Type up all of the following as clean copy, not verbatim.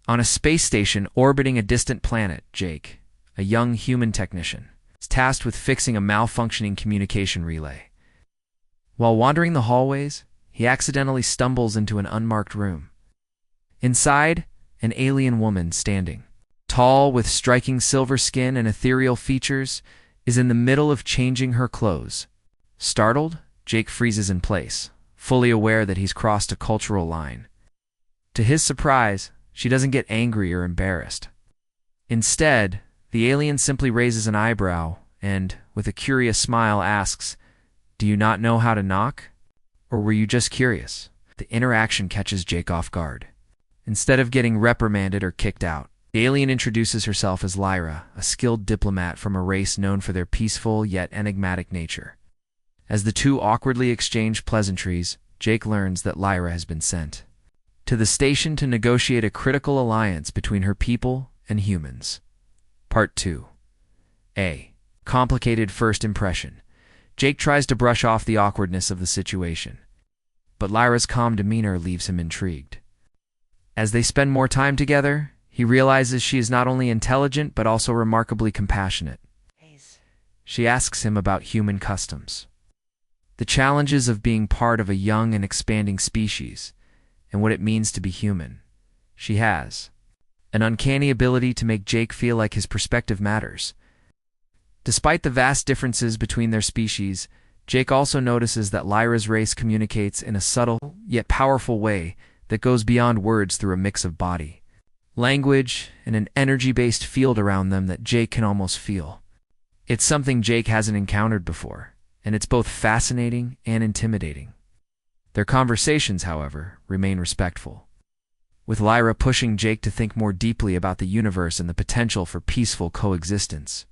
On a space station orbiting a distant planet, Jake, a young human technician, is tasked with fixing a malfunctioning communication relay. While wandering the hallways, he accidentally stumbles into an unmarked room. Inside, an alien woman standing, tall with striking silver skin and ethereal features, is in the middle of changing her clothes. Startled, Jake freezes in place, fully aware that he's crossed a cultural line. To his surprise, she doesn't get angry or embarrassed. Instead, the alien simply raises an eyebrow and, with a curious smile, asks, "Do you not know how to knock? Or were you just curious?" The interaction catches Jake off guard. Instead of getting reprimanded or kicked out, the alien introduces herself as Lyra, a skilled diplomat from a race known for their peaceful yet enigmatic nature. As the two awkwardly exchange pleasantries, Jake learns that Lyra has been sent to the station to negotiate a critical alliance between her people and humans. Part 2. A complicated first impression. Jake tries to brush off the awkwardness of the situation, but Lyra's calm demeanor leaves him intrigued. As they spend more time together, he realizes she is not only intelligent but also remarkably compassionate. She asks him about human customs, the challenges of being part of a young and expanding species, and what it means to be human. She has an uncanny ability to make Jake feel like his perspective matters. Despite the vast differences between their species, Jake also notices that Lyra's race communicates in a subtle yet powerful way that goes beyond words through a mix of body, language, and an energy-based field around them that Jake can almost feel. It's something Jake hasn't encountered before, and it's both fascinating and intimidating. Their conversations, however, remain respectful, with Lyra pushing Jake to think more deeply about the universe and the potential for peaceful coexistence.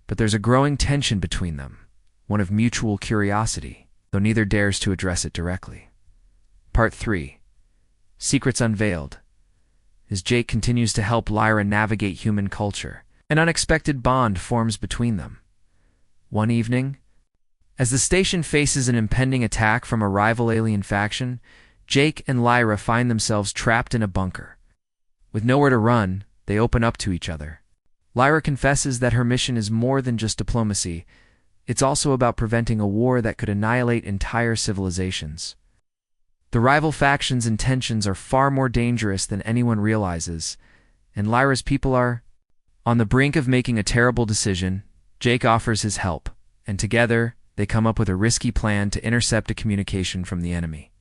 But there's a growing tension between them, one of mutual curiosity, though neither dares to address it directly. Part 3. Secrets Unveiled. As Jake continues to help Lyra navigate human culture, an unexpected bond forms between them. One evening, as the station faces an impending attack from a rival alien faction, Jake and Lyra find themselves trapped in a bunker. With nowhere to run, they open up to each other. Lyra confesses that her mission is more than just diplomacy. It's also about preventing a war that could annihilate entire civilizations. The rival factions' intentions are far more dangerous than anyone realizes, and Lyra's people are on the brink of making a terrible decision. Jake offers his help, and together, they come up with a risky plan to intercept a communication from the enemy.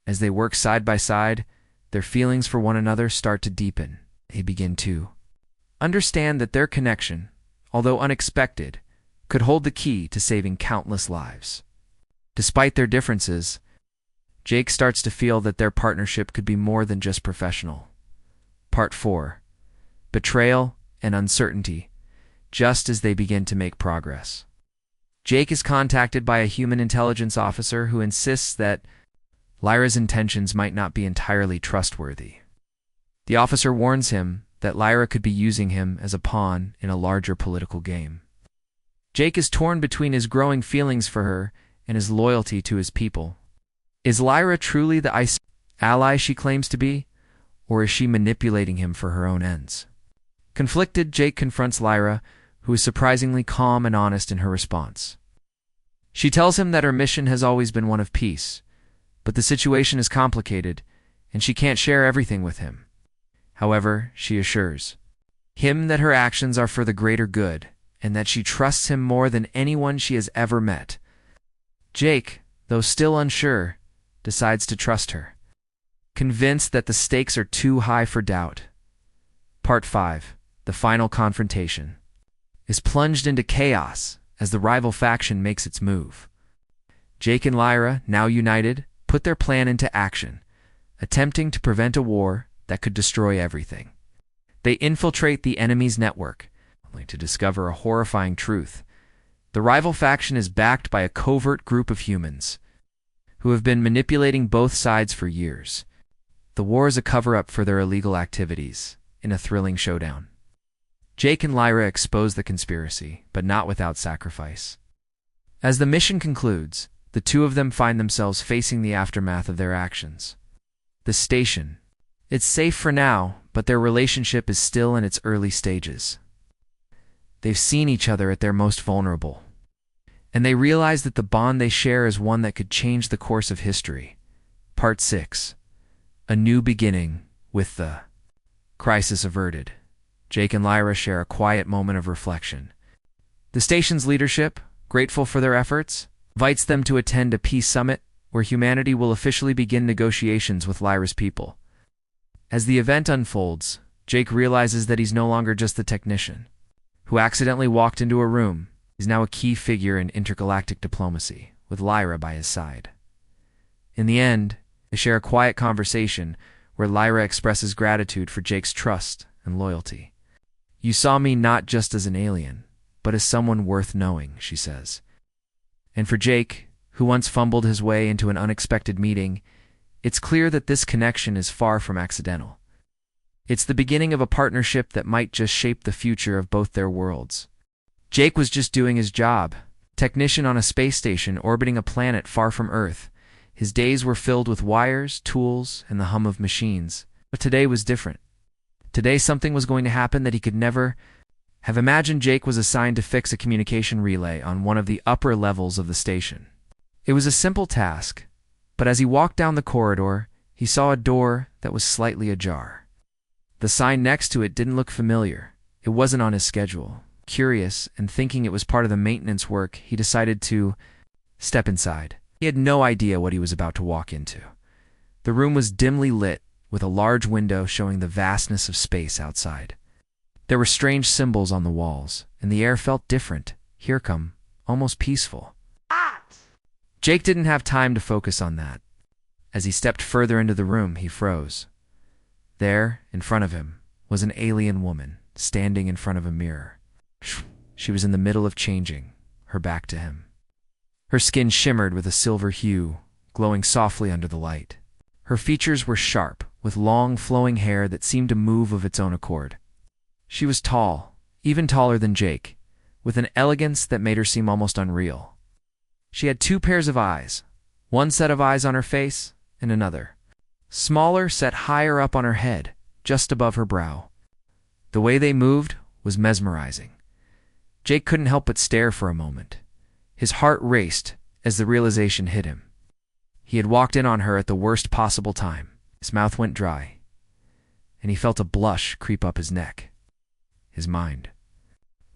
As they work side by side, their feelings for one another start to deepen. They begin to understand that their connection, although unexpected, could hold the key to saving countless lives. Despite their differences, Jake starts to feel that their partnership could be more than just professional. Part 4. Betrayal and Uncertainty. Just as they begin to make progress, Jake is contacted by a human intelligence officer who insists that Lyra's intentions might not be entirely trustworthy. The officer warns him that Lyra could be using him as a pawn in a larger political game. Jake is torn between his growing feelings for her and his loyalty to his people. Is Lyra truly the ally she claims to be, or is she manipulating him for her own ends? Conflicted, Jake confronts Lyra, who is surprisingly calm and honest in her response. She tells him that her mission has always been one of peace, but the situation is complicated, and she can't share everything with him. However, she assures him that her actions are for the greater good, and that she trusts him more than anyone she has ever met. Jake, though still unsure, decides to trust her, convinced that the stakes are too high for doubt. Part 5. The Final Confrontation is plunged into chaos as the rival faction makes its move. Jake and Lyra, now united, put their plan into action, attempting to prevent a war that could destroy everything. They infiltrate the enemy's network, only to discover a horrifying truth. The rival faction is backed by a covert group of humans who have been manipulating both sides for years. The war is a cover-up for their illegal activities, in a thrilling showdown. Jake and Lyra expose the conspiracy, but not without sacrifice. As the mission concludes, the two of them find themselves facing the aftermath of their actions. The station. It's safe for now, but their relationship is still in its early stages. They've seen each other at their most vulnerable, and they realize that the bond they share is one that could change the course of history. Part 6. A new beginning. With the crisis averted, Jake and Lyra share a quiet moment of reflection. The station's leadership, grateful for their efforts, invites them to attend a peace summit where humanity will officially begin negotiations with Lyra's people. As the event unfolds, Jake realizes that he's no longer just the technician who accidentally walked into a room. He's now a key figure in intergalactic diplomacy, with Lyra by his side. In the end, they share a quiet conversation where Lyra expresses gratitude for Jake's trust and loyalty. "You saw me not just as an alien, but as someone worth knowing," she says. And for Jake, who once fumbled his way into an unexpected meeting, it's clear that this connection is far from accidental. It's the beginning of a partnership that might just shape the future of both their worlds. Jake was just doing his job, technician on a space station orbiting a planet far from Earth. His days were filled with wires, tools, and the hum of machines. But today was different. Today something was going to happen that he could never have imagined. Jake was assigned to fix a communication relay on one of the upper levels of the station. It was a simple task, but as he walked down the corridor, he saw a door that was slightly ajar. The sign next to it didn't look familiar. It wasn't on his schedule. Curious, and thinking it was part of the maintenance work, he decided to step inside. He had no idea what he was about to walk into. The room was dimly lit, with a large window showing the vastness of space outside. There were strange symbols on the walls, and the air felt different, almost peaceful. Jake didn't have time to focus on that. As he stepped further into the room, he froze. There, in front of him, was an alien woman, standing in front of a mirror. She was in the middle of changing, her back to him. Her skin shimmered with a silver hue, glowing softly under the light. Her features were sharp, with long, flowing hair that seemed to move of its own accord. She was tall, even taller than Jake, with an elegance that made her seem almost unreal. She had 2 pairs of eyes, one set of eyes on her face, and another, smaller, set higher up on her head, just above her brow. The way they moved was mesmerizing. Jake couldn't help but stare for a moment. His heart raced as the realization hit him. He had walked in on her at the worst possible time. His mouth went dry, and he felt a blush creep up his neck. His mind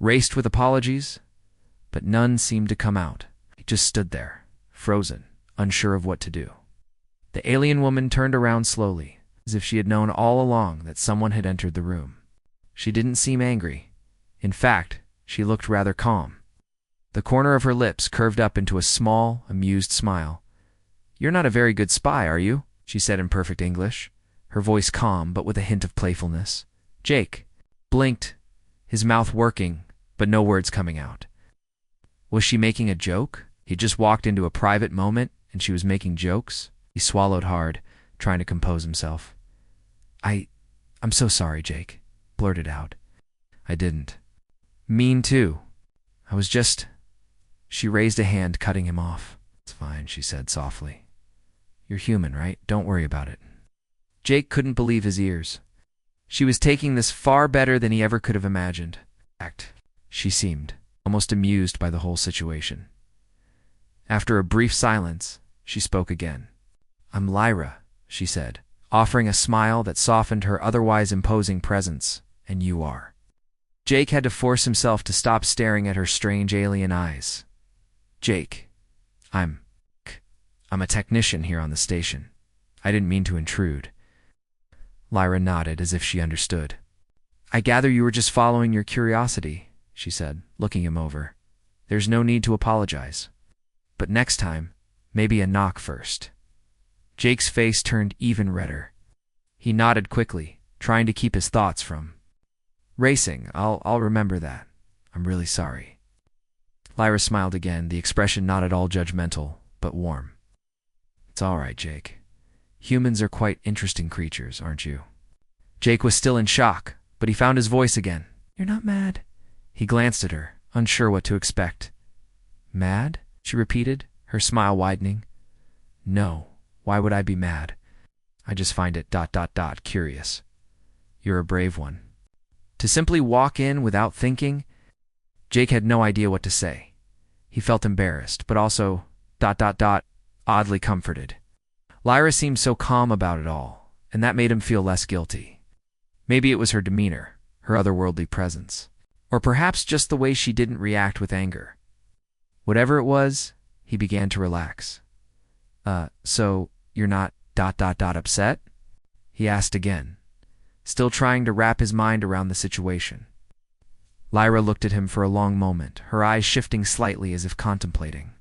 raced with apologies, but none seemed to come out. He just stood there, frozen, unsure of what to do. The alien woman turned around slowly, as if she had known all along that someone had entered the room. She didn't seem angry. In fact, she looked rather calm. The corner of her lips curved up into a small, amused smile. "You're not a very good spy, are you?" she said in perfect English, her voice calm but with a hint of playfulness. Jake blinked, his mouth working, but no words coming out. Was she making a joke? He'd just walked into a private moment, and she was making jokes? He swallowed hard, trying to compose himself. I'm so sorry, Jake," blurted out. "I didn't mean to. I was just—" She raised a hand, cutting him off. "It's fine," she said softly. "You're human, right? Don't worry about it." Jake couldn't believe his ears. She was taking this far better than he ever could have imagined. In fact, she seemed almost amused by the whole situation. After a brief silence, she spoke again. "I'm Lyra," she said, offering a smile that softened her otherwise imposing presence. "And you are." Jake had to force himself to stop staring at her strange alien eyes. "Jake, I'm a technician here on the station. I didn't mean to intrude." Lyra nodded as if she understood. "I gather you were just following your curiosity," she said, looking him over. "There's no need to apologize. But next time, maybe a knock first." Jake's face turned even redder. He nodded quickly, trying to keep his thoughts from racing. I'll remember that. I'm really sorry." Lyra smiled again, the expression not at all judgmental, but warm. "It's all right, Jake. Humans are quite interesting creatures, aren't you?" Jake was still in shock, but he found his voice again. "You're not mad?" He glanced at her, unsure what to expect. "Mad?" she repeated, her smile widening. "No. Why would I be mad? I just find it ... curious." You're a brave one. To simply walk in without thinking, Jake had no idea what to say. He felt embarrassed, but also, oddly comforted. Lyra seemed so calm about it all, and that made him feel less guilty. Maybe it was her demeanor, her otherworldly presence, or perhaps just the way she didn't react with anger. Whatever it was, he began to relax. So you're not upset? He asked again, still trying to wrap his mind around the situation. Lyra looked at him for a long moment, her eyes shifting slightly as if contemplating.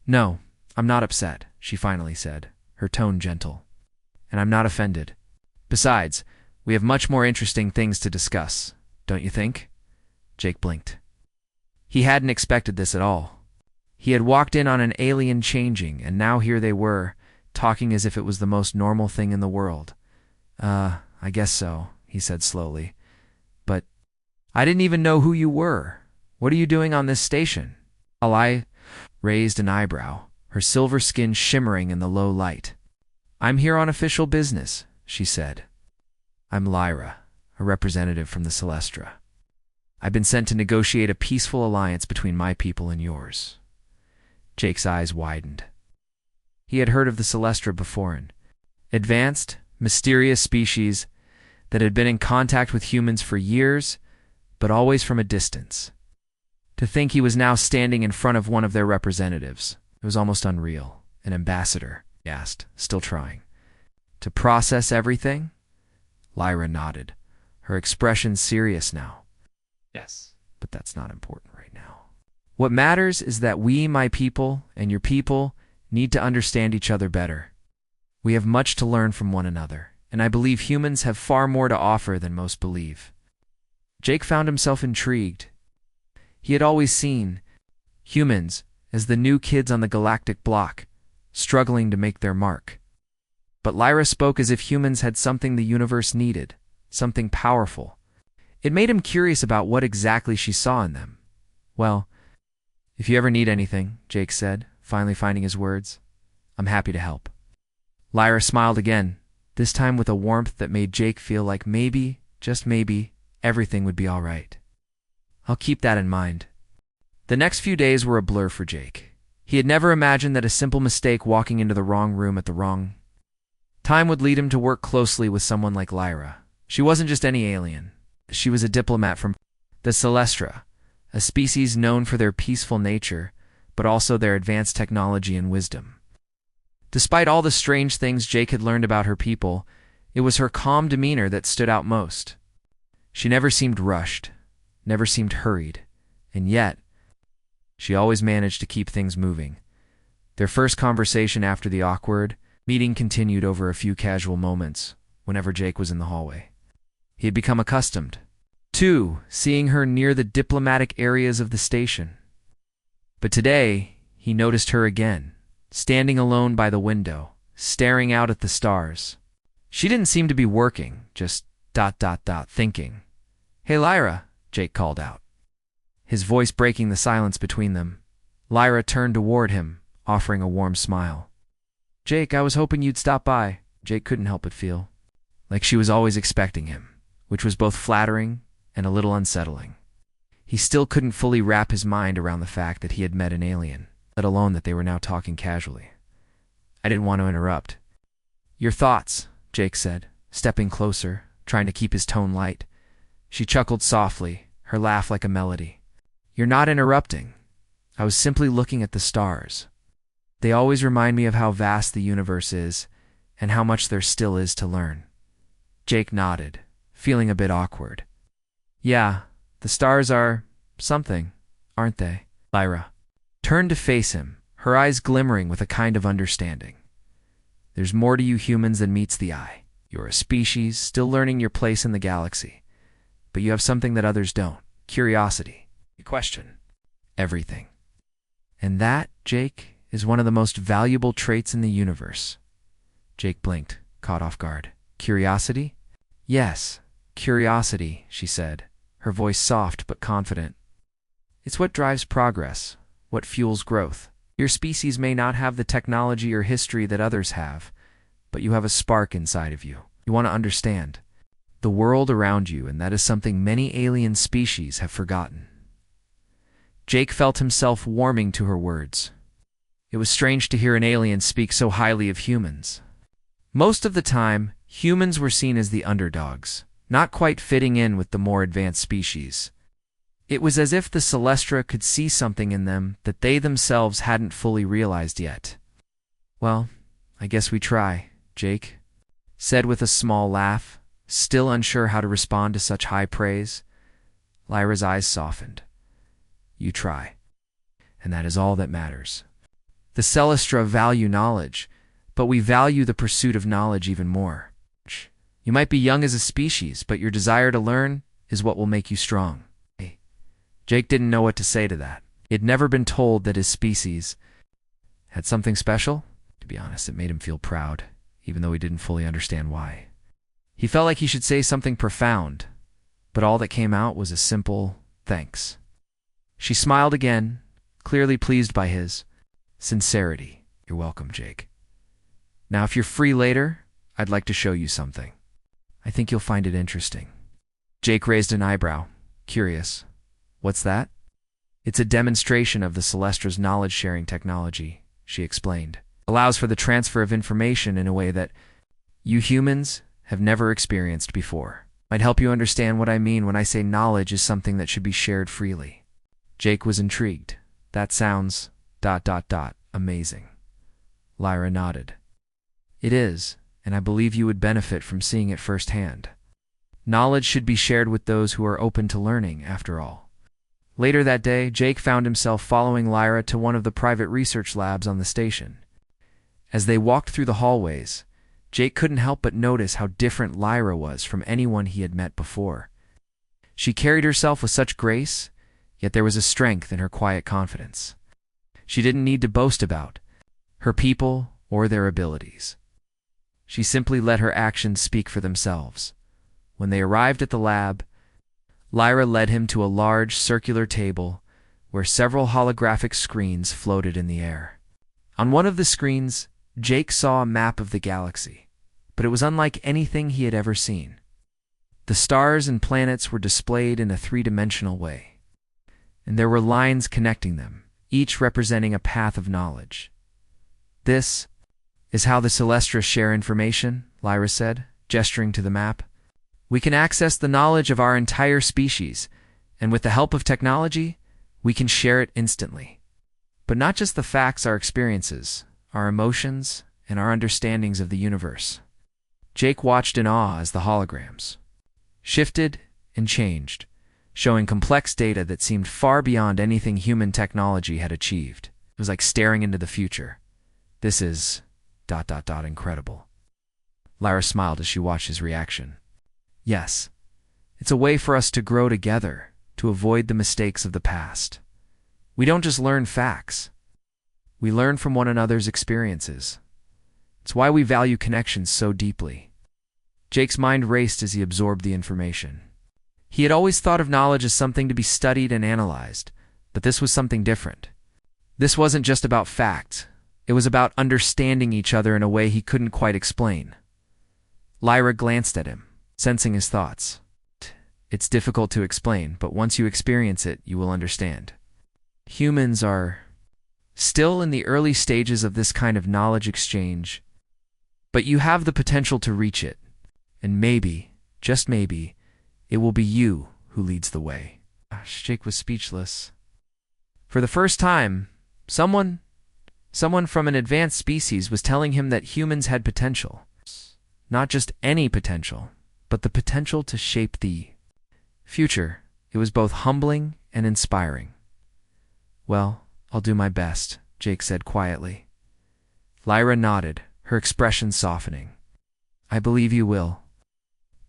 No, I'm not upset, she finally said, her tone gentle. And I'm not offended. Besides, we have much more interesting things to discuss, don't you think? Jake blinked. He hadn't expected this at all. He had walked in on an alien changing, and now here they were, talking as if it was the most normal thing in the world. I guess so, he said slowly. But I didn't even know who you were. What are you doing on this station? I raised an eyebrow, her silver skin shimmering in the low light. I'm here on official business, she said. I'm Lyra, a representative from the Celestra. I've been sent to negotiate a peaceful alliance between my people and yours. Jake's eyes widened. He had heard of the Celestra before, an advanced, mysterious species that had been in contact with humans for years, but always from a distance. To think he was now standing in front of one of their representatives, it was almost unreal. An ambassador, he asked, still trying. To process everything? Lyra nodded, her expression serious now. Yes, but that's not important right now. What matters is that we, my people, and your people, need to understand each other better. We have much to learn from one another, and I believe humans have far more to offer than most believe. Jake found himself intrigued. He had always seen humans as the new kids on the galactic block, struggling to make their mark. But Lyra spoke as if humans had something the universe needed, something powerful. It made him curious about what exactly she saw in them. Well, if you ever need anything, Jake said, finally finding his words, I'm happy to help. Lyra smiled again, this time with a warmth that made Jake feel like maybe, just maybe, everything would be all right. I'll keep that in mind. The next few days were a blur for Jake. He had never imagined that a simple mistake walking into the wrong room at the wrong time would lead him to work closely with someone like Lyra. She wasn't just any alien. She was a diplomat from the Celestra, a species known for their peaceful nature, but also their advanced technology and wisdom. Despite all the strange things Jake had learned about her people, it was her calm demeanor that stood out most. She never seemed rushed, never seemed hurried, and yet, she always managed to keep things moving. Their first conversation after the awkward meeting continued over a few casual moments whenever Jake was in the hallway. He had become accustomed to seeing her near the diplomatic areas of the station. But today, he noticed her again, standing alone by the window, staring out at the stars. She didn't seem to be working, just thinking. Hey, Lyra, Jake called out, his voice breaking the silence between them. Lyra turned toward him, offering a warm smile. Jake, I was hoping you'd stop by. Jake couldn't help but feel like she was always expecting him, which was both flattering and a little unsettling. He still couldn't fully wrap his mind around the fact that he had met an alien, let alone that they were now talking casually. I didn't want to interrupt. Your thoughts, Jake said, stepping closer, trying to keep his tone light. She chuckled softly, her laugh like a melody. You're not interrupting. I was simply looking at the stars. They always remind me of how vast the universe is and how much there still is to learn. Jake nodded, feeling a bit awkward. Yeah, the stars are something, aren't they? Lyra turned to face him, her eyes glimmering with a kind of understanding. There's more to you humans than meets the eye. You're a species still learning your place in the galaxy. But you have something that others don't. Curiosity. You question everything. And that, Jake, is one of the most valuable traits in the universe. Jake blinked, caught off guard. Curiosity? Yes, curiosity, she said, her voice soft but confident. It's what drives progress, what fuels growth. Your species may not have the technology or history that others have, but you have a spark inside of you. You want to understand. the world around you, and that is something many alien species have forgotten. Jake felt himself warming to her words. It was strange to hear an alien speak so highly of humans. Most of the time, humans were seen as the underdogs, not quite fitting in with the more advanced species. It was as if the Celestra could see something in them that they themselves hadn't fully realized yet. "Well, I guess we try," Jake said with a small laugh, still unsure how to respond to such high praise. Lyra's eyes softened. "You try, and that is all that matters. The Celestra value knowledge, but we value the pursuit of knowledge even more. You might be young as a species, but your desire to learn is what will make you strong." Jake didn't know what to say to that. He had never been told that his species had something special. To be honest, it made him feel proud, even though he didn't fully understand why. He felt like he should say something profound, but all that came out was a simple thanks. She smiled again, clearly pleased by his sincerity. "You're welcome, Jake. Now, if you're free later, I'd like to show you something. I think you'll find it interesting." Jake raised an eyebrow, curious. "What's that?" "It's a demonstration of the Celestra's knowledge-sharing technology," she explained. "It allows for the transfer of information in a way that you humans have never experienced before. Might help you understand what I mean when I say knowledge is something that should be shared freely." Jake was intrigued. "That sounds ... amazing." Lyra nodded. "It is, and I believe you would benefit from seeing it firsthand. Knowledge should be shared with those who are open to learning, after all." Later that day, Jake found himself following Lyra to one of the private research labs on the station. As they walked through the hallways, Jake couldn't help but notice how different Lyra was from anyone he had met before. She carried herself with such grace, yet there was a strength in her quiet confidence. She didn't need to boast about her people or their abilities. She simply let her actions speak for themselves. When they arrived at the lab, Lyra led him to a large circular table where several holographic screens floated in the air. On one of the screens, Jake saw a map of the galaxy, but it was unlike anything he had ever seen. The stars and planets were displayed in a three-dimensional way, and there were lines connecting them, each representing a path of knowledge. "This is how the Celestra share information," Lyra said, gesturing to the map. "We can access the knowledge of our entire species, and with the help of technology, we can share it instantly. But not just the facts, our experiences, our emotions, and our understandings of the universe." Jake watched in awe as the holograms shifted and changed, showing complex data that seemed far beyond anything human technology had achieved. It was like staring into the future. "This is ... incredible." Lyra smiled as she watched his reaction. "Yes, it's a way for us to grow together, to avoid the mistakes of the past. We don't just learn facts. We learn from one another's experiences. It's why we value connections so deeply." Jake's mind raced as he absorbed the information. He had always thought of knowledge as something to be studied and analyzed, but this was something different. This wasn't just about facts. It was about understanding each other in a way he couldn't quite explain. Lyra glanced at him, sensing his thoughts. "It's difficult to explain, but once you experience it, you will understand. Humans are still in the early stages of this kind of knowledge exchange, but you have the potential to reach it, and maybe, just maybe, it will be you who leads the way." Jake was speechless. For the first time, someone from an advanced species was telling him that humans had potential. Not just any potential, but the potential to shape the future. It was both humbling and inspiring. "Well, I'll do my best," Jake said quietly. Lyra nodded, her expression softening. "I believe you will."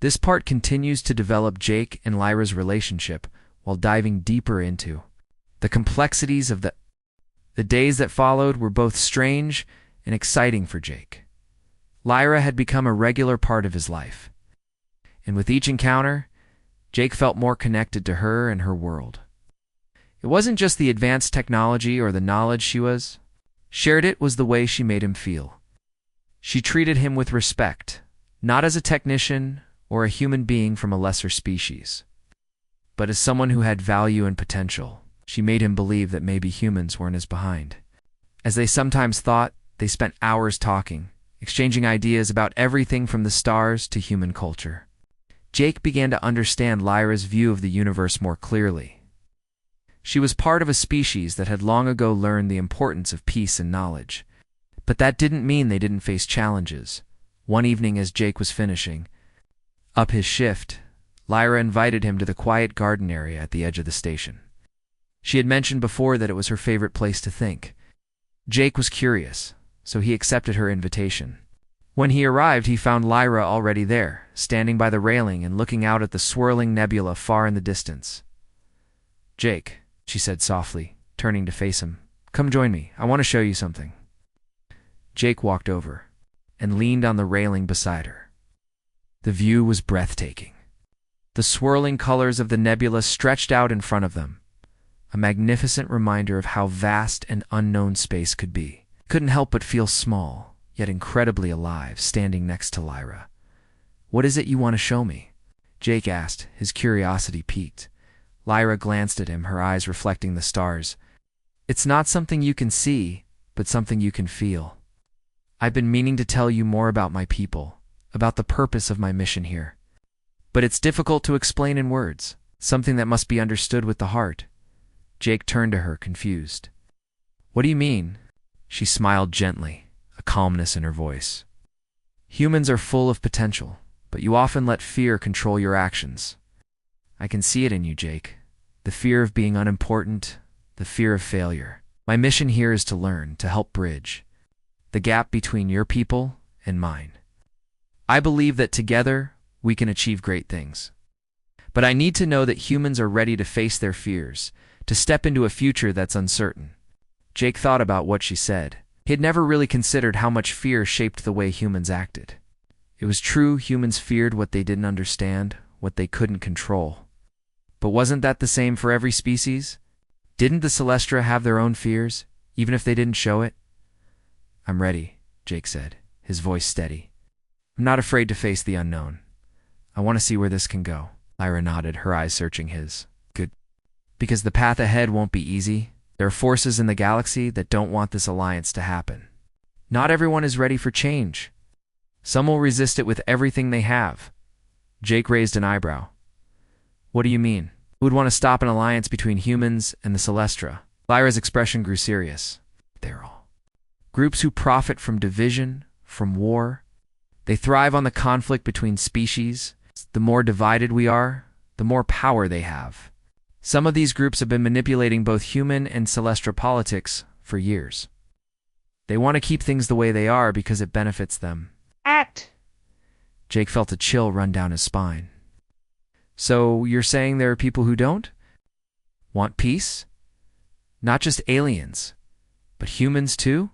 This part continues to develop Jake and Lyra's relationship while diving deeper into the complexities of the days that followed were both strange and exciting for Jake. Lyra had become a regular part of his life, and with each encounter, Jake felt more connected to her and her world. It wasn't just the advanced technology or the knowledge she shared, it was the way she made him feel. She treated him with respect, not as a technician or a human being from a lesser species. But as someone who had value and potential, she made him believe that maybe humans weren't as behind. As they sometimes thought, they spent hours talking, exchanging ideas about everything from the stars to human culture. Jake began to understand Lyra's view of the universe more clearly. She was part of a species that had long ago learned the importance of peace and knowledge. But that didn't mean they didn't face challenges. One evening as Jake was finishing up his shift, Lyra invited him to the quiet garden area at the edge of the station. She had mentioned before that it was her favorite place to think. Jake was curious, so he accepted her invitation. When he arrived, he found Lyra already there, standing by the railing and looking out at the swirling nebula far in the distance. "Jake," she said softly, turning to face him, "come join me. I want to show you something." Jake walked over and leaned on the railing beside her. The view was breathtaking. The swirling colors of the nebula stretched out in front of them, a magnificent reminder of how vast and unknown space could be. Couldn't help but feel small, yet incredibly alive, standing next to Lyra. "What is it you want to show me?" Jake asked, his curiosity piqued. Lyra glanced at him, her eyes reflecting the stars. "It's not something you can see, but something you can feel. I've been meaning to tell you more about my people, about the purpose of my mission here. But it's difficult to explain in words, something that must be understood with the heart." Jake turned to her, confused. "What do you mean?" She smiled gently, a calmness in her voice. "Humans are full of potential, but you often let fear control your actions. I can see it in you, Jake. The fear of being unimportant, the fear of failure. My mission here is to learn, to help bridge the gap between your people and mine. I believe that together we can achieve great things. But I need to know that humans are ready to face their fears, to step into a future that's uncertain." Jake thought about what she said. He had never really considered how much fear shaped the way humans acted. It was true, humans feared what they didn't understand, what they couldn't control. But wasn't that the same for every species? Didn't the Celestra have their own fears, even if they didn't show it? "I'm ready," Jake said, his voice steady. "I'm not afraid to face the unknown. I want to see where this can go." Lyra nodded, her eyes searching his. "Good. Because the path ahead won't be easy. There are forces in the galaxy that don't want this alliance to happen. Not everyone is ready for change. Some will resist it with everything they have." Jake raised an eyebrow. "What do you mean? Who would want to stop an alliance between humans and the Celestra?" Lyra's expression grew serious. "They're all groups who profit from division, from war. They thrive on the conflict between species. The more divided we are, the more power they have. Some of these groups have been manipulating both human and Celestra politics for years. They want to keep things the way they are because it benefits them." Jake felt a chill run down his spine. "So you're saying there are people who don't want peace? Not just aliens, but humans too?"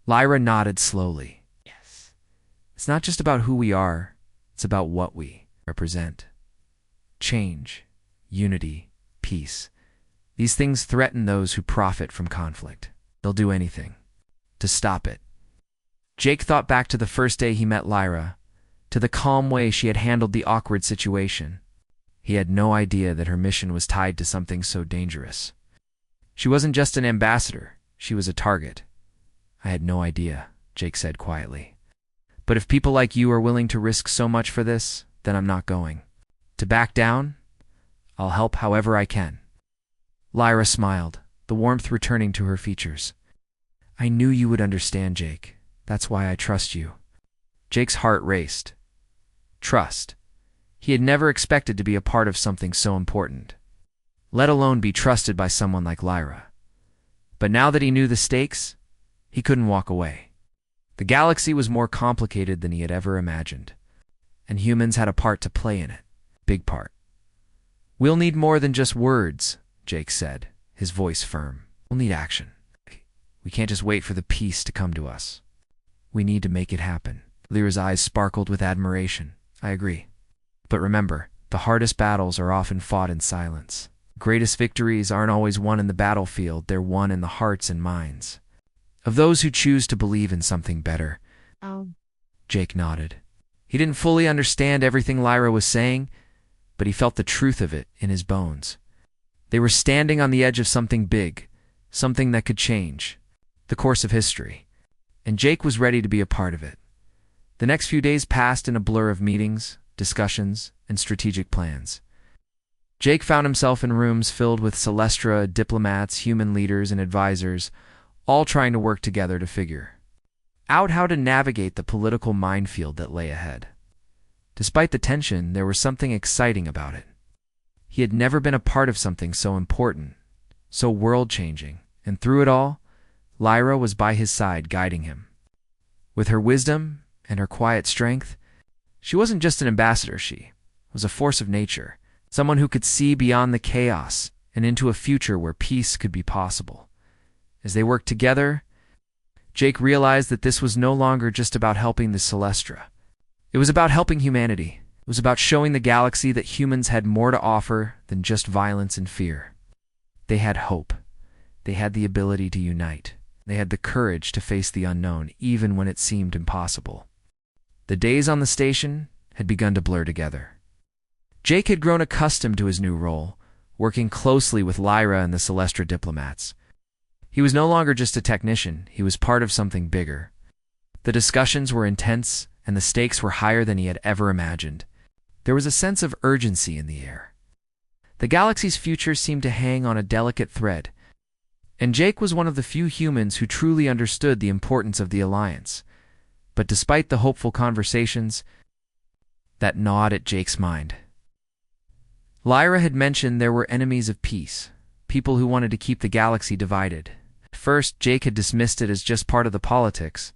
Lyra nodded slowly. "Yes. It's not just about who we are, it's about what we represent. Change, unity, peace. These things threaten those who profit from conflict. They'll do anything to stop it." Jake thought back to the first day he met Lyra, to the calm way she had handled the awkward situation. He had no idea that her mission was tied to something so dangerous. She wasn't just an ambassador, she was a target. "I had no idea," Jake said quietly. "But if people like you are willing to risk so much for this, then I'm not going to back down. I'll help however I can." Lyra smiled, the warmth returning to her features. "I knew you would understand, Jake. That's why I trust you." Jake's heart raced. Trust. He had never expected to be a part of something so important, let alone be trusted by someone like Lyra. But now that he knew the stakes, he couldn't walk away. The galaxy was more complicated than he had ever imagined, and humans had a part to play in it. Big part. "We'll need more than just words," Jake said, his voice firm. "We'll need action. We can't just wait for the peace to come to us. We need to make it happen." Lyra's eyes sparkled with admiration. "I agree. But remember, the hardest battles are often fought in silence. Greatest victories aren't always won in the battlefield, they're won in the hearts and minds of those who choose to believe in something better." Jake nodded. He He didn't fully understand everything Lyra was saying, but he felt the truth of it in his bones. They were standing on the edge of something big, something that could change the course of history, and Jake was ready to be a part of it. The next few days passed in a blur of meetings, discussions, and strategic plans. Jake found himself in rooms filled with Celestra, diplomats, human leaders, and advisors, all trying to work together to figure out how to navigate the political minefield that lay ahead. Despite the tension, there was something exciting about it. He had never been a part of something so important, so world-changing, and through it all, Lyra was by his side guiding him. With her wisdom and her quiet strength, she wasn't just an ambassador, she was a force of nature, someone who could see beyond the chaos and into a future where peace could be possible. As they worked together, Jake realized that this was no longer just about helping the Celestra. It was about helping humanity. It was about showing the galaxy that humans had more to offer than just violence and fear. They had hope. They had the ability to unite. They had the courage to face the unknown, even when it seemed impossible. The days on the station had begun to blur together. Jake had grown accustomed to his new role, working closely with Lyra and the Celestra diplomats. He was no longer just a technician, he was part of something bigger. The discussions were intense, and the stakes were higher than he had ever imagined. There was a sense of urgency in the air. The galaxy's future seemed to hang on a delicate thread, and Jake was one of the few humans who truly understood the importance of the alliance. But despite the hopeful conversations, that gnawed at Jake's mind. Lyra had mentioned there were enemies of peace, people who wanted to keep the galaxy divided. At first, Jake had dismissed it as just part of the politics,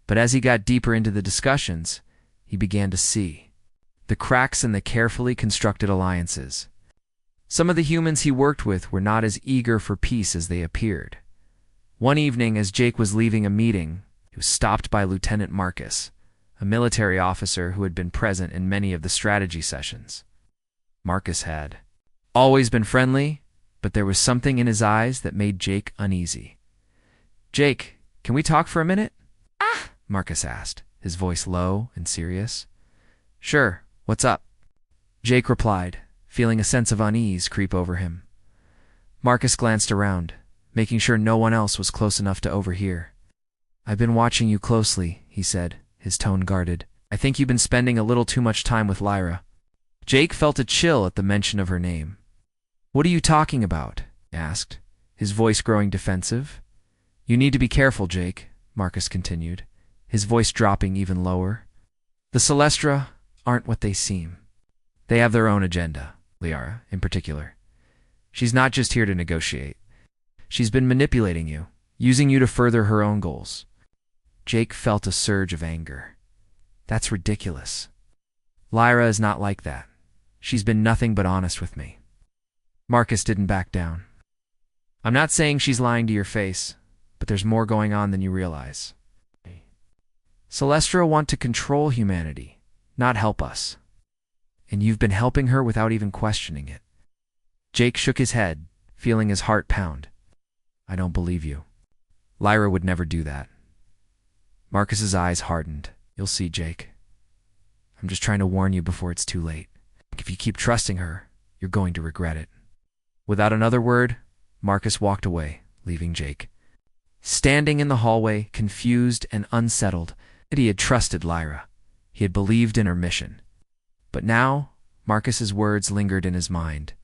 but as he got deeper into the discussions, he began to see the cracks in the carefully constructed alliances. Some of the humans he worked with were not as eager for peace as they appeared. One evening, as Jake was leaving a meeting, he was stopped by Lieutenant Marcus, a military officer who had been present in many of the strategy sessions. Marcus had always been friendly, but there was something in his eyes that made Jake uneasy. "Jake, can we talk for a minute?" Marcus asked, his voice low and serious. "Sure, what's up?" Jake replied, feeling a sense of unease creep over him. Marcus glanced around, making sure no one else was close enough to overhear. "I've been watching you closely," he said, his tone guarded. "I think you've been spending a little too much time with Lyra." Jake felt a chill at the mention of her name. "What are you talking about?" he asked, his voice growing defensive. "You need to be careful, Jake," Marcus continued, his voice dropping even lower. "The Celestra aren't what they seem. They have their own agenda, Lyra, in particular. She's not just here to negotiate. She's been manipulating you, using you to further her own goals." Jake felt a surge of anger. "That's ridiculous. Lyra is not like that. She's been nothing but honest with me." Marcus didn't back down. "I'm not saying she's lying to your face, but there's more going on than you realize. Celestra want to control humanity, not help us. And you've been helping her without even questioning it." Jake shook his head, feeling his heart pound. "I don't believe you. Lyra would never do that." Marcus's eyes hardened. "You'll see, Jake. I'm just trying to warn you before it's too late. If you keep trusting her, you're going to regret it." Without another word, Marcus walked away, leaving Jake standing in the hallway, confused and unsettled. He had trusted Lyra. He had believed in her mission. But now, Marcus's words lingered in his mind.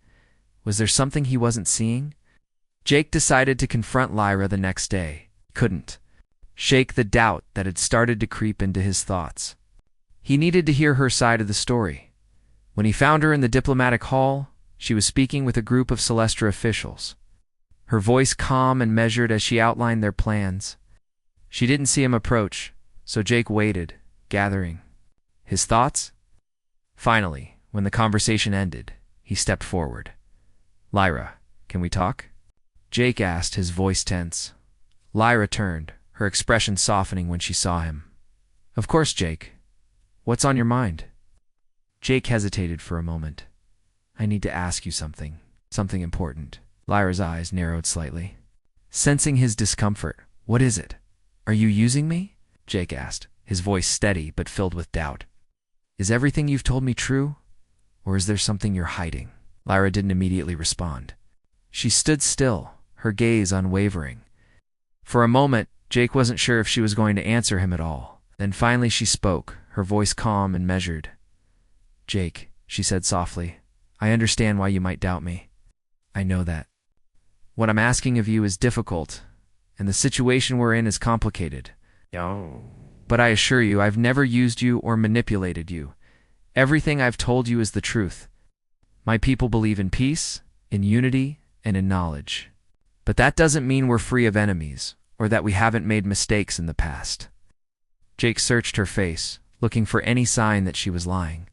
Was there something he wasn't seeing? Jake decided to confront Lyra the next day. He couldn't shake the doubt that had started to creep into his thoughts. He needed to hear her side of the story. When he found her in the diplomatic hall, she was speaking with a group of Celestra officials. Her voice calm and measured as she outlined their plans. She didn't see him approach, so Jake waited, gathering his thoughts. Finally, when the conversation ended, he stepped forward. "Lyra, can we talk?" Jake asked, his voice tense. Lyra turned, her expression softening when she saw him. "Of course, Jake. What's on your mind?" Jake hesitated for a moment. "I need to ask you something important." Lyra's eyes narrowed slightly. Sensing his discomfort, "What is it? Are you using me?" Jake asked, his voice steady but filled with doubt. Is everything you've told me true? Or is there something you're hiding? Lyra didn't immediately respond. She stood still, her gaze unwavering. For a moment, Jake wasn't sure if she was going to answer him at all. Then finally she spoke, her voice calm and measured. "Jake," she said softly, "I understand why you might doubt me. I know that. What I'm asking of you is difficult, and the situation we're in is complicated. But I assure you, I've never used you or manipulated you. Everything I've told you is the truth. My people believe in peace, in unity, and in knowledge. But that doesn't mean we're free of enemies, or that we haven't made mistakes in the past." Jake searched her face, looking for any sign that she was lying.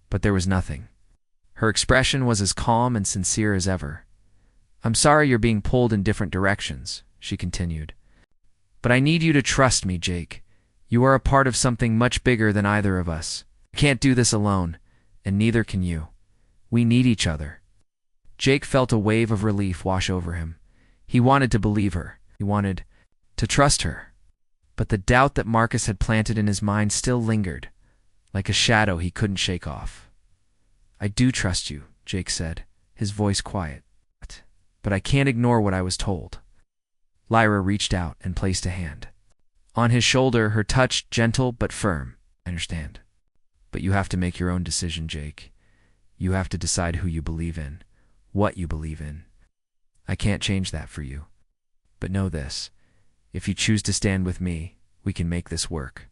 But there was nothing. Her expression was as calm and sincere as ever. "I'm sorry you're being pulled in different directions," she continued. "But I need you to trust me, Jake. You are a part of something much bigger than either of us. I can't do this alone, and neither can you. We need each other." Jake felt a wave of relief wash over him. He wanted to believe her. He wanted to trust her. But the doubt that Marcus had planted in his mind still lingered, like a shadow he couldn't shake off. "I do trust you," Jake said, his voice quiet. "But I can't ignore what I was told." Lyra reached out and placed a hand on his shoulder, her touch gentle but firm. "I understand. But you have to make your own decision, Jake. You have to decide who you believe in, what you believe in. I can't change that for you. But know this, if you choose to stand with me, we can make this work.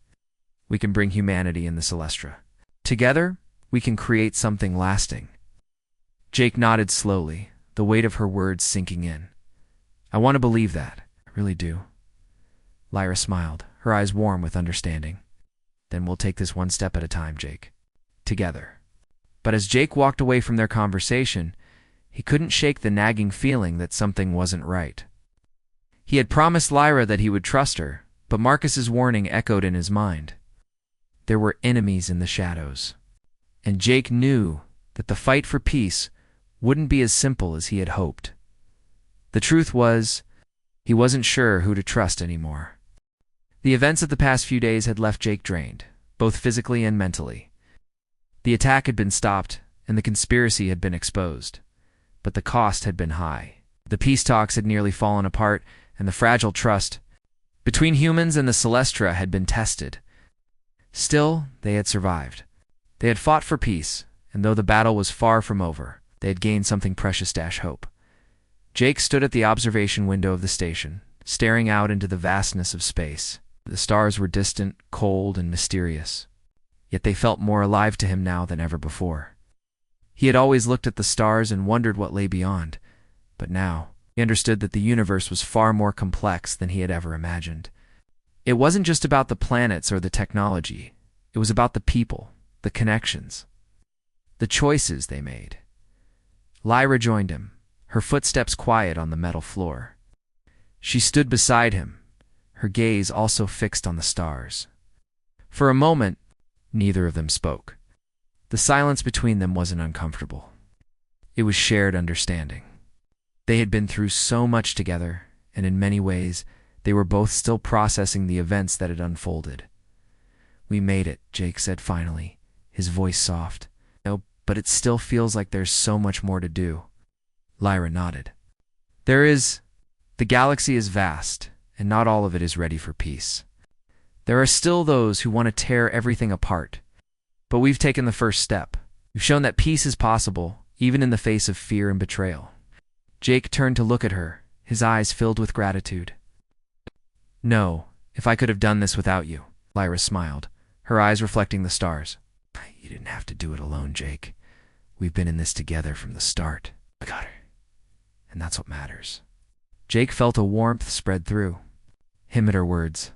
We can bring humanity in the Celestra. Together, we can create something lasting." Jake nodded slowly, the weight of her words sinking in. "I want to believe that. I really do." Lyra smiled, her eyes warm with understanding. "Then we'll take this one step at a time, Jake. Together." But as Jake walked away from their conversation, he couldn't shake the nagging feeling that something wasn't right. He had promised Lyra that he would trust her, but Marcus's warning echoed in his mind. There were enemies in the shadows, and Jake knew that the fight for peace wouldn't be as simple as he had hoped. The truth was, he wasn't sure who to trust anymore. The events of the past few days had left Jake drained, both physically and mentally. The attack had been stopped, and the conspiracy had been exposed. But the cost had been high. The peace talks had nearly fallen apart, and the fragile trust between humans and the Celestra had been tested. Still, they had survived. They had fought for peace, and though the battle was far from over, they had gained something precious: hope. Jake stood at the observation window of the station, staring out into the vastness of space. The stars were distant, cold, and mysterious. Yet they felt more alive to him now than ever before. He had always looked at the stars and wondered what lay beyond, but now he understood that the universe was far more complex than he had ever imagined. It wasn't just about the planets or the technology. It was about the people, the connections, the choices they made. Lyra joined him, her footsteps quiet on the metal floor. She stood beside him, her gaze also fixed on the stars. For a moment, neither of them spoke. The silence between them wasn't uncomfortable. It was shared understanding. They had been through so much together, and in many ways, they were both still processing the events that had unfolded. "We made it," Jake said finally, his voice soft. "No, but it still feels like there's so much more to do." Lyra nodded. "There is. The galaxy is vast, and not all of it is ready for peace. There are still those who want to tear everything apart. But we've taken the first step. We've shown that peace is possible, even in the face of fear and betrayal." Jake turned to look at her, his eyes filled with gratitude. "No, if I could have done this without you," Lyra smiled, her eyes reflecting the stars. "You didn't have to do it alone, Jake. We've been in this together from the start. I got her. And that's what matters." Jake felt a warmth spread through him at her words.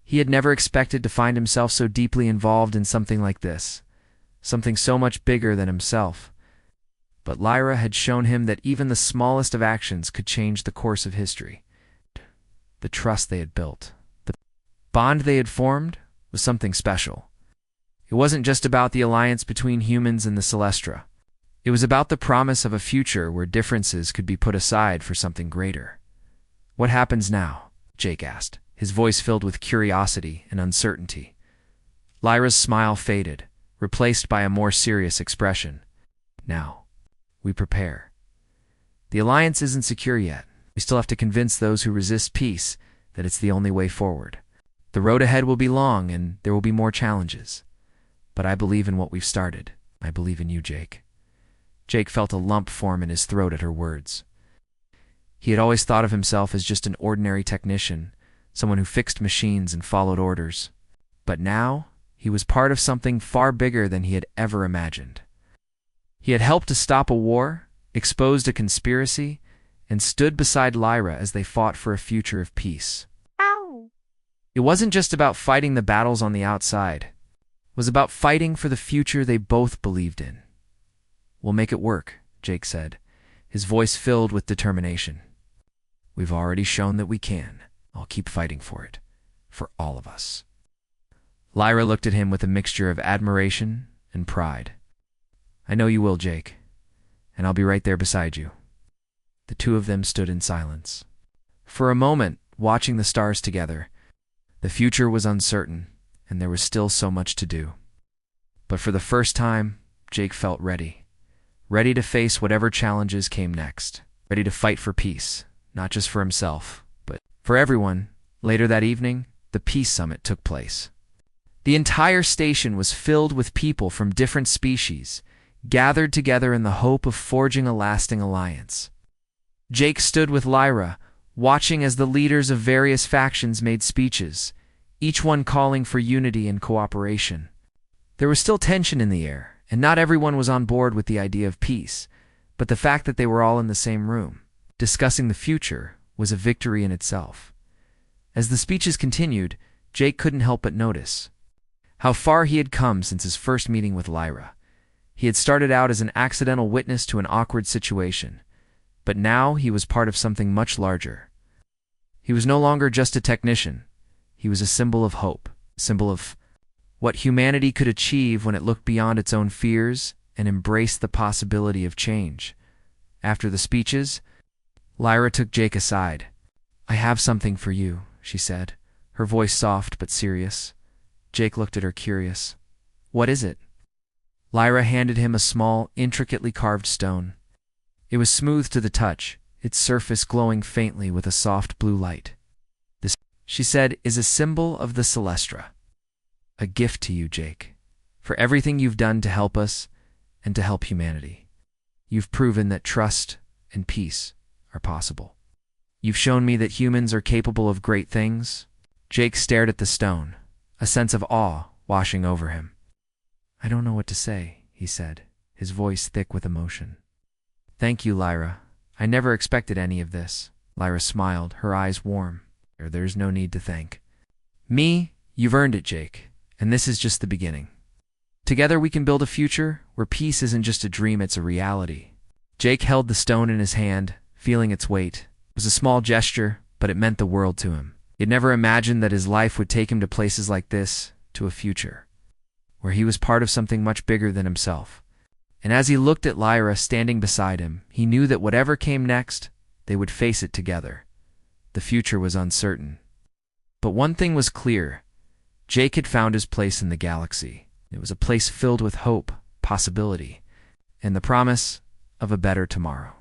He had never expected to find himself so deeply involved in something like this, something so much bigger than himself. But Lyra had shown him that even the smallest of actions could change the course of history. The trust they had built, the bond they had formed, was something special. It wasn't just about the alliance between humans and the Celestra. It was about the promise of a future where differences could be put aside for something greater. "What happens now?" Jake asked, his voice filled with curiosity and uncertainty. Lyra's smile faded, replaced by a more serious expression. Now, we prepare. The alliance isn't secure yet. We still have to convince those who resist peace that it's the only way forward. The road ahead will be long, and there will be more challenges. But I believe in what we've started. I believe in you, Jake. Jake felt a lump form in his throat at her words. He had always thought of himself as just an ordinary technician, someone who fixed machines and followed orders. But now, he was part of something far bigger than he had ever imagined. He had helped to stop a war, exposed a conspiracy, and stood beside Lyra as they fought for a future of peace. Ow! It wasn't just about fighting the battles on the outside. It was about fighting for the future they both believed in. We'll make it work, Jake said, his voice filled with determination. We've already shown that we can. I'll keep fighting for it. For all of us. Lyra looked at him with a mixture of admiration and pride. I know you will, Jake, and I'll be right there beside you. The two of them stood in silence. For a moment, watching the stars together, the future was uncertain, and there was still so much to do. But for the first time, Jake felt ready. Ready to face whatever challenges came next. Ready to fight for peace, not just for himself, but for everyone. Later that evening, the Peace Summit took place. The entire station was filled with people from different species, gathered together in the hope of forging a lasting alliance. Jake stood with Lyra, watching as the leaders of various factions made speeches, each one calling for unity and cooperation. There was still tension in the air, and not everyone was on board with the idea of peace, but the fact that they were all in the same room, discussing the future, was a victory in itself. As the speeches continued, Jake couldn't help but notice how far he had come since his first meeting with Lyra. He had started out as an accidental witness to an awkward situation, but now he was part of something much larger. He was no longer just a technician. He was a symbol of hope, a symbol of what humanity could achieve when it looked beyond its own fears and embraced the possibility of change. After the speeches, Lyra took Jake aside. I have something for you, she said, her voice soft but serious. Jake looked at her curious. What is it? Lyra handed him a small, intricately carved stone. It was smooth to the touch, its surface glowing faintly with a soft blue light. This, she said, is a symbol of the Celestra. A gift to you, Jake, for everything you've done to help us and to help humanity. You've proven that trust and peace are possible. You've shown me that humans are capable of great things. Jake stared at the stone, a sense of awe washing over him. I don't know what to say, he said, his voice thick with emotion. Thank you, Lyra. I never expected any of this. Lyra smiled, her eyes warm. There's no need to thank me. You've earned it, Jake, and this is just the beginning. Together we can build a future where peace isn't just a dream, it's a reality. Jake held the stone in his hand, feeling its weight. It was a small gesture, but it meant the world to him. He had never imagined that his life would take him to places like this, to a future, where he was part of something much bigger than himself. And as he looked at Lyra standing beside him, he knew that whatever came next, they would face it together. The future was uncertain. But one thing was clear. Jake had found his place in the galaxy. It was a place filled with hope, possibility, and the promise of a better tomorrow.